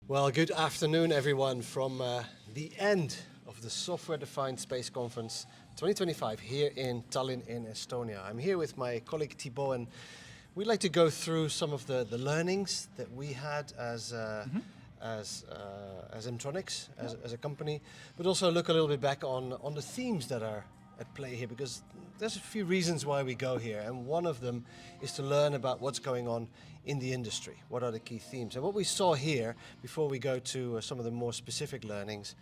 Well, good afternoon, everyone, from the end of the Software-Defined Space Conference 2025 here in Tallinn in Estonia. I'm here with my colleague Thibaut, and we'd like to go through some of the learnings that we had as EmTroniX, as a company, but also look a little bit back on the themes that are at play here, because there's a few reasons why we go here, and one of them is to learn about what's going on in the industry. What are the key themes? And what we saw here, before we go to some of the more specific learnings,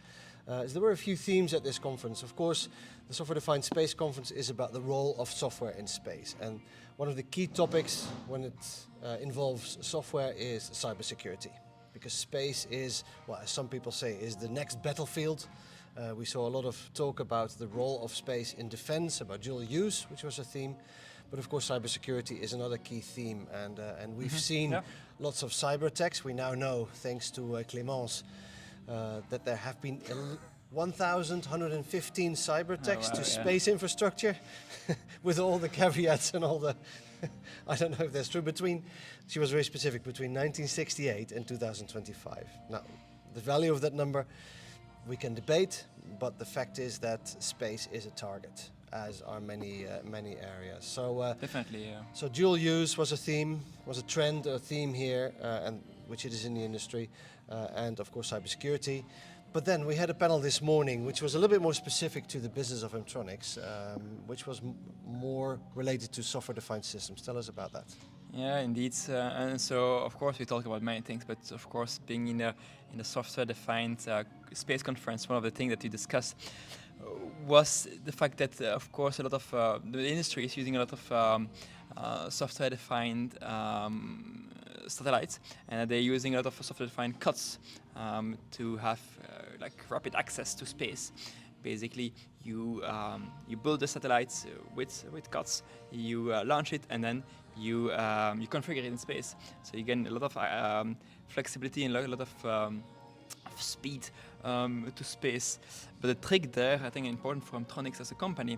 is there were a few themes at this conference. Of course, the Software-Defined Space Conference is about the role of software in space, and one of the key topics when it involves software is cybersecurity, because space is, well, as some people say, is the next battlefield. We saw a lot of talk about the role of space in defense, about dual use, which was a theme. But of course, cybersecurity is another key theme, and we've seen lots of cyber attacks. We now know, thanks to Clémence, that there have been 1,115 cyber attacks to space infrastructure, with all the caveats and all the, I don't know if that's true, she was very specific, between 1968 and 2025. Now, the value of that number we can debate, but the fact is that space is a target, as are many areas. So definitely, yeah. So dual use was a theme, was a trend, a theme here, and which it is in the industry, and of course cybersecurity. But then we had a panel this morning, which was a little bit more specific to the business of EmTroniX, which was more related to software-defined systems. Tell us about that. Yeah, indeed. And so, of course, we talk about many things, but of course, being in the software-defined space conference, one of the things that we discussed was the fact that, of course, a lot of the industry is using a lot of software-defined satellites, and they're using a lot of software-defined COTS to have like rapid access to space. Basically, you build the satellites with COTS, you launch it, and then you configure it in space. So you get a lot of flexibility and a lot of speed to space. But the trick there, I think, important for EmTroniX as a company,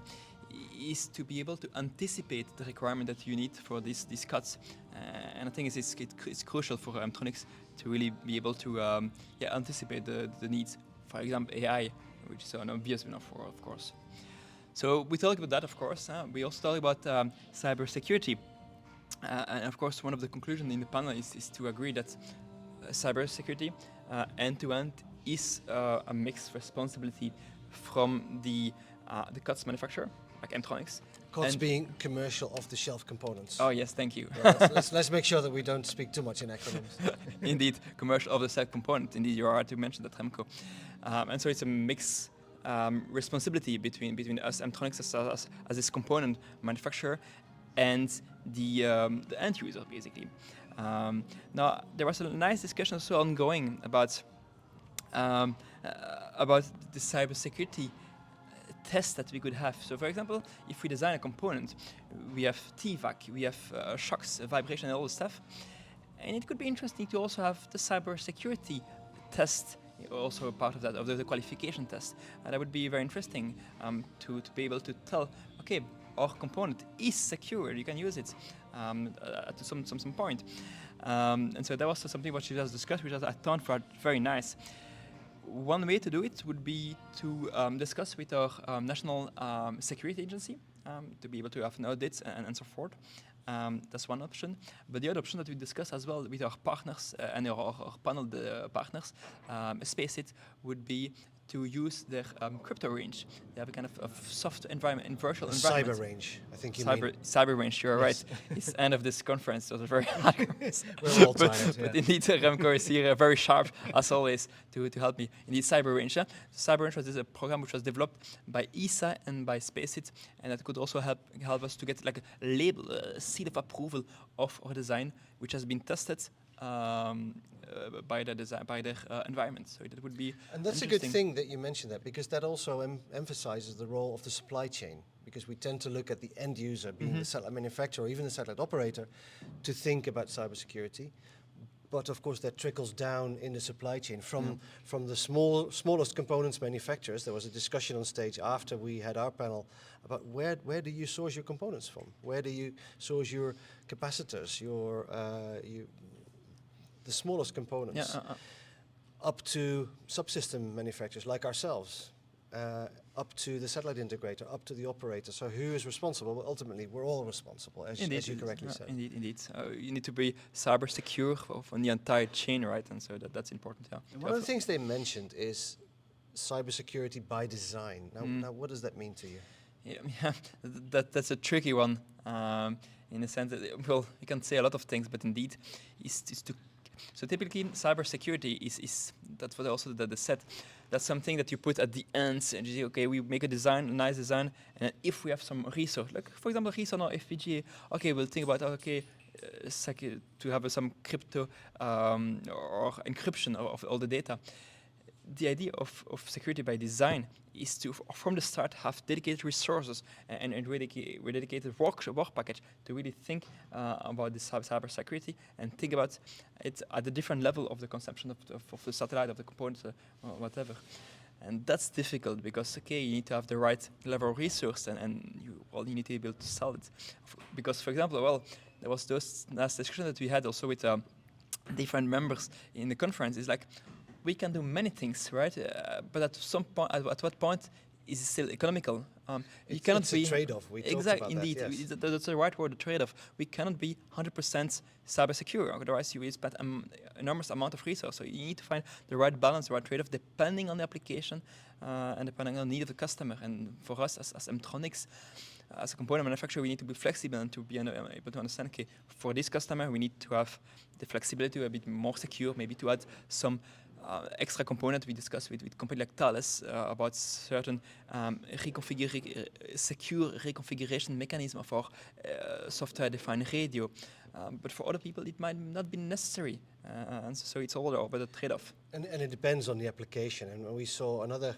is to be able to anticipate the requirement that you need for these COTS. And I think it's crucial for EmTroniX to really be able to anticipate the needs. For example, AI, which is an obvious one, of course. So we talk about that, of course. We also talk about cybersecurity. And of course, one of the conclusions in the panel is to agree that cybersecurity end-to-end is a mixed responsibility from the COTS manufacturer, like EmTroniX. COTS being commercial off-the-shelf components. Oh yes, thank you. Well, let's make sure that we don't speak too much in acronyms. Indeed, commercial off-the-shelf component. Indeed, you are right to mention that, Remco. And so it's a mixed responsibility between us, EmTroniX, as this component manufacturer, and the end user, basically. Now, there was a nice discussion also ongoing about the cybersecurity tests that we could have. So, for example, if we design a component, we have TVAC, we have shocks, vibration, and all this stuff. And it could be interesting to also have the cybersecurity test, also part of that, of the qualification test. And that would be very interesting to be able to tell, okay, our component is secure, you can use it to some point. And so that was something which we just discussed, which I thought very nice. One way to do it would be to discuss with our national security agency to be able to have an audit and so forth. That's one option. But the other option that we discuss as well with our partners and our panel partners, Spaceit, would be to use their crypto range. They have a kind of soft environment and virtual environment. Cyber range, I think you mean. Cyber range, you're right. It's the end of this conference. It was a very hard conference. We're all tired, but indeed, Remco is here very sharp, as always, to help me. Indeed, Cyber Range. Cyber Range was a program which was developed by ESA and by Spaceit, and that could also help us to get like a label, a seal of approval of our design, which has been tested by their environment. So that would be. And that's a good thing that you mentioned that, because that also emphasizes the role of the supply chain, because we tend to look at the end user, being the satellite manufacturer or even the satellite operator, to think about cybersecurity. But of course that trickles down in the supply chain from the smallest components manufacturers. There was a discussion on stage after we had our panel about where do you source your components from? Where do you source your capacitors, the smallest components? up to subsystem manufacturers like ourselves, up to the satellite integrator, up to the operator. So who is responsible? Well, ultimately, we're all responsible, as you correctly said. Indeed. You need to be cyber secure on the entire chain, right? And so that's important. Yeah. And one of the things they mentioned is cybersecurity by design. Now, what does that mean to you? Yeah, that's a tricky one. In the sense that, well, you can say a lot of things, but indeed, is to. So typically, cybersecurity is that's what also they said. That's something that you put at the end, and you say, okay, we make a design, a nice design, and if we have some resource, like for example, resource or FPGA, okay, we'll think about to have some crypto or encryption of all the data. The idea of security by design is to, from the start, have dedicated resources and dedicated work package to really think about this cyber security and think about it at the different level of the consumption of the satellite, of the components, or whatever. And that's difficult because, okay, you need to have the right level of resource and you need to be able to sell it. Because, for example, well, there was those last discussion that we had also with different members in the conference. Is like, we can do many things, right? But at some point, at what point is it still economical? You cannot be a trade-off. We talked about indeed, that, yes. That's the right word, the trade-off. We cannot be 100% cyber secure, otherwise you will spend an enormous amount of resources. So you need to find the right balance, the right trade-off, depending on the application and depending on the need of the customer. And for us, as EmTroniX, as a component manufacturer, we need to be flexible and to be able to understand, okay, for this customer, we need to have the flexibility, a bit more secure, maybe to add some extra component. We discussed with company like Thales about certain secure reconfiguration mechanism for software-defined radio. But for other people, it might not be necessary. And so it's all about a trade-off. And it depends on the application. And we saw another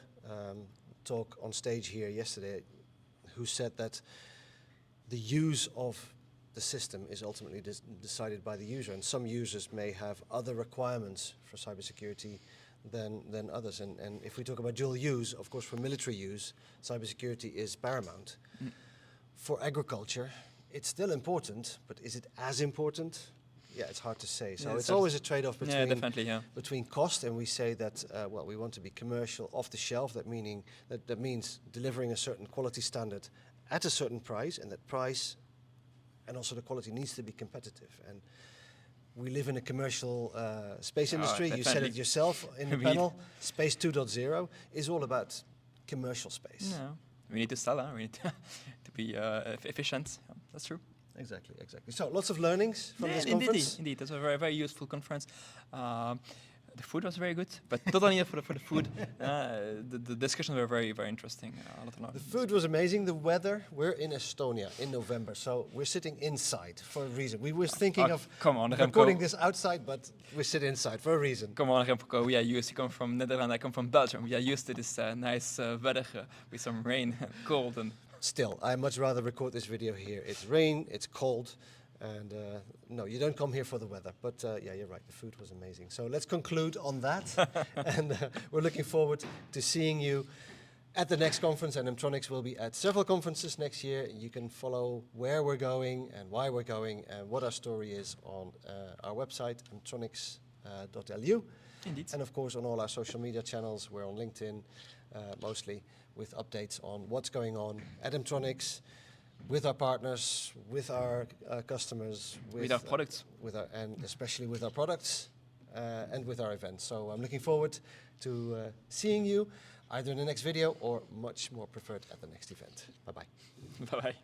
talk on stage here yesterday who said that the use of the system is ultimately decided by the user, and some users may have other requirements for cybersecurity than others. And if we talk about dual use, of course, for military use, cybersecurity is paramount. For agriculture, it's still important, but is it as important? Yeah, it's hard to say. So it's always a trade-off between cost, and we say that well, we want to be commercial, off the shelf. That means delivering a certain quality standard at a certain price, and that price and also the quality needs to be competitive. And we live in a commercial space industry. You said it yourself in the panel. Space 2.0 is all about commercial space. No, we need to sell. We need to be efficient. Yeah, that's true. Exactly. So lots of learnings from this conference. Indeed, that's a very, very useful conference. The food was very good, but not only for the food. The discussions were very, very interesting. The food was amazing. The weather, we're in Estonia in November, so we're sitting inside for a reason. We were thinking of recording this outside, but we sit inside for a reason. Come on, Remco. We are used. You come from Netherlands, I come from Belgium. We are used to this nice weather with some rain and cold. And still, I much rather record this video here. It's rain, it's cold. And no, you don't come here for the weather. But yeah, you're right. The food was amazing. So let's conclude on that. And we're looking forward to seeing you at the next conference. And EmTroniX will be at several conferences next year. You can follow where we're going and why we're going and what our story is on our website, emtronics.lu. Indeed. And of course, on all our social media channels. We're on LinkedIn mostly with updates on what's going on at EmTroniX, with our partners, with our customers, with our products, and especially with our products and with our events. So I'm looking forward to seeing you either in the next video or much more preferred at the next event. Bye-bye. Bye-bye.